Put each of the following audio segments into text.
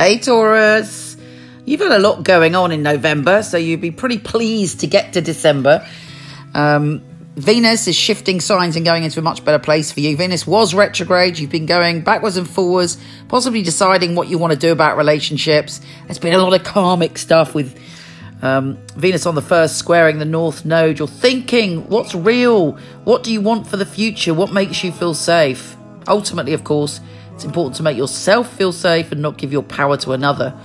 Hey, Taurus. You've had a lot going on in November, so you'd be pretty pleased to get to December. Venus is shifting signs and going into a much better place for you. Venus was retrograde. You've been going backwards and forwards, possibly deciding what you want to do about relationships. There's been a lot of karmic stuff with Venus on the first squaring the North Node. You're thinking, what's real? What do you want for the future? What makes you feel safe? Ultimately, of course, it's important to make yourself feel safe and not give your power to another.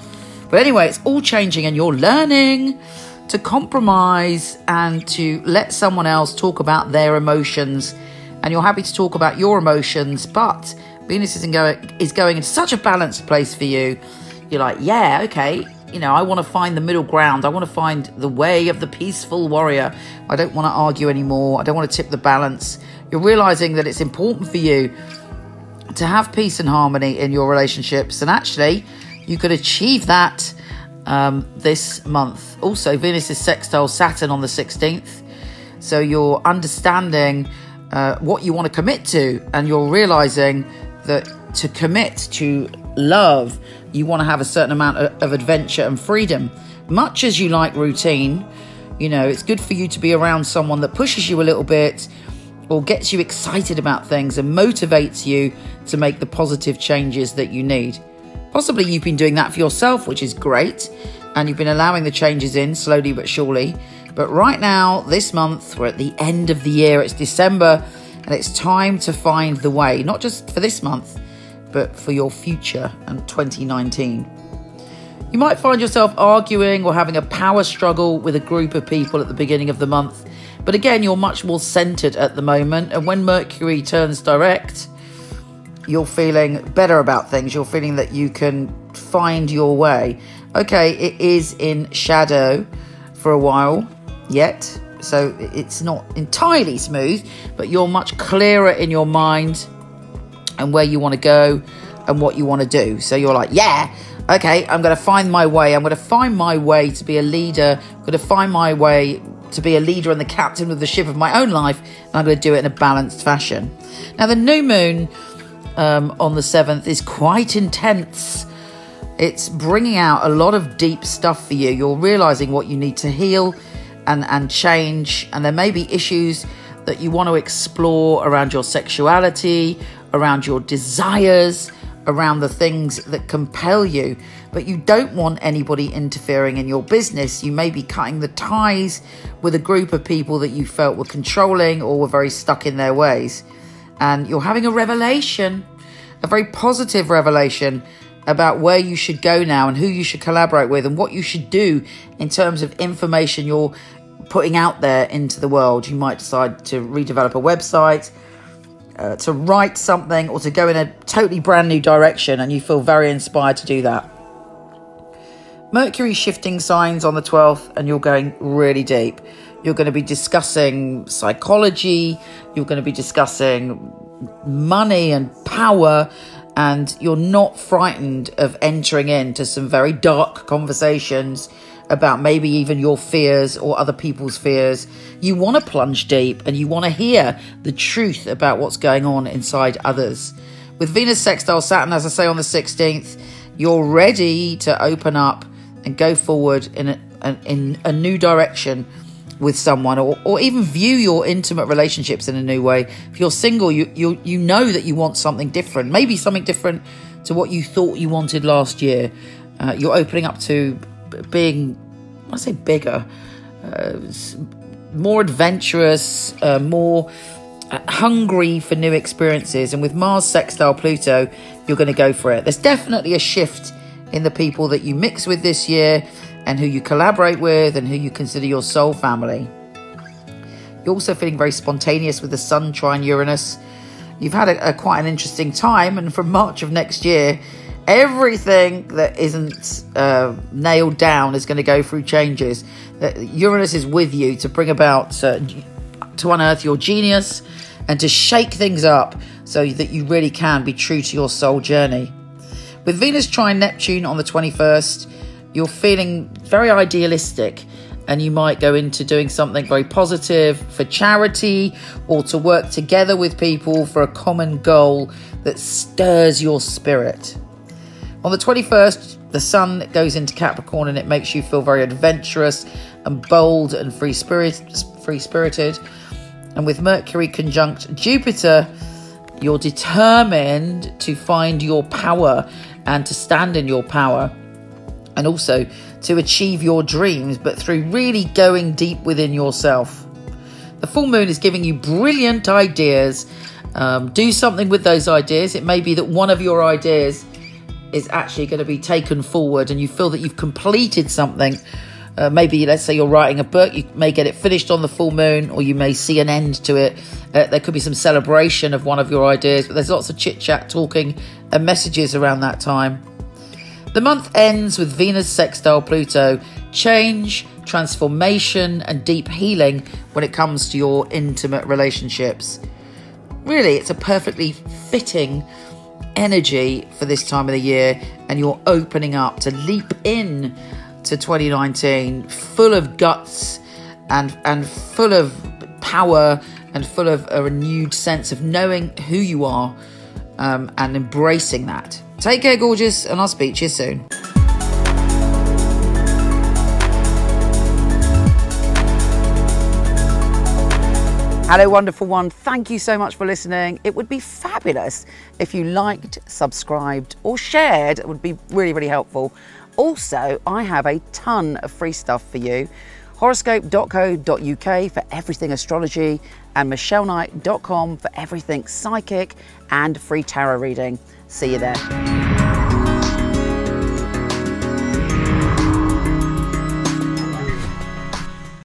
But anyway, it's all changing and you're learning to compromise and to let someone else talk about their emotions. And you're happy to talk about your emotions, but Venus is going into such a balanced place for you. You're like, yeah, okay, I want to find the middle ground. I want to find the way of the peaceful warrior. I don't want to argue anymore. I don't want to tip the balance. You're realizing that it's important for you to have peace and harmony in your relationships. And actually, you could achieve that this month. Also, Venus is sextile Saturn on the 16th. So you're understanding what you want to commit to. And you're realizing that to commit to love, you want to have a certain amount of adventure and freedom. Much as you like routine, it's good for you to be around someone that pushes you a little bit or gets you excited about things and motivates you to make the positive changes that you need. Possibly you've been doing that for yourself, which is great, and you've been allowing the changes in slowly but surely. But right now, this month, we're at the end of the year, it's December, and it's time to find the way, not just for this month, but for your future and 2019. You might find yourself arguing or having a power struggle with a group of people at the beginning of the month. But again, you're much more centered at the moment. And when Mercury turns direct, you're feeling better about things. You're feeling that you can find your way. Okay, it is in shadow for a while yet. So it's not entirely smooth, but you're much clearer in your mind and where you want to go and what you want to do. So you're like, yeah, okay, I'm going to find my way. I'm going to find my way to be a leader. I'm going to find my way to be a leader and the captain of the ship of my own life. And I'm going to do it in a balanced fashion. Now, the new moon on the 7th is quite intense. It's bringing out a lot of deep stuff for you. You're realizing what you need to heal and change. And there may be issues that you want to explore around your sexuality, around your desires, around the things that compel you. But you don't want anybody interfering in your business. You may be cutting the ties with a group of people that you felt were controlling or were very stuck in their ways. And you're having a revelation, a very positive revelation about where you should go now and who you should collaborate with and what you should do in terms of information you're putting out there into the world. You might decide to redevelop a website, to write something, or to go in a totally brand new direction, and you feel very inspired to do that. Mercury shifting signs on the 12th, and you're going really deep. You're going to be discussing psychology, you're going to be discussing money and power, and you're not frightened of entering into some very dark conversations about maybe even your fears or other people's fears. You want to plunge deep and you want to hear the truth about what's going on inside others. With Venus sextile Saturn, as I say, on the 16th, you're ready to open up and go forward in a new direction with someone, or even view your intimate relationships in a new way. If you're single, you know that you want something different, maybe something different to what you thought you wanted last year. You're opening up to being, I want to say bigger, more adventurous, more hungry for new experiences. And with Mars sextile Pluto, you're going to go for it. There's definitely a shift in the people that you mix with this year and who you collaborate with and who you consider your soul family. You're also feeling very spontaneous with the Sun trine Uranus. You've had quite an interesting time, and from March of next year, everything that isn't nailed down is going to go through changes. Uranus is with you to bring about, to unearth your genius and to shake things up so that you really can be true to your soul journey. With Venus trine Neptune on the 21st, you're feeling very idealistic, and you might go into doing something very positive for charity or to work together with people for a common goal that stirs your spirit. On the 21st, The sun goes into Capricorn and it makes you feel very adventurous and bold and free-spirited. And with Mercury conjunct Jupiter, you're determined to find your power and to stand in your power, and also to achieve your dreams, but through really going deep within yourself. The full moon is giving you brilliant ideas. Do something with those ideas. It may be that one of your ideas is actually going to be taken forward and you feel that you've completed something. Maybe, let's say you're writing a book, you may get it finished on the full moon, or you may see an end to it. There could be some celebration of one of your ideas, but there's lots of chit-chat, talking and messages around that time. The month ends with Venus sextile Pluto. Change, transformation and deep healing when it comes to your intimate relationships. Really, it's a perfectly fitting energy for this time of the year, and you're opening up to leap in to 2019 full of guts and full of power and full of a renewed sense of knowing who you are and embracing that. Take care, gorgeous, and I'll speak to you soon. Hello, wonderful one. Thank you so much for listening. It would be fabulous if you liked, subscribed or shared. It would be really, really helpful. Also, I have a ton of free stuff for you. Horoscope.co.uk for everything astrology, and michelleknight.com for everything psychic and free tarot reading. See you there.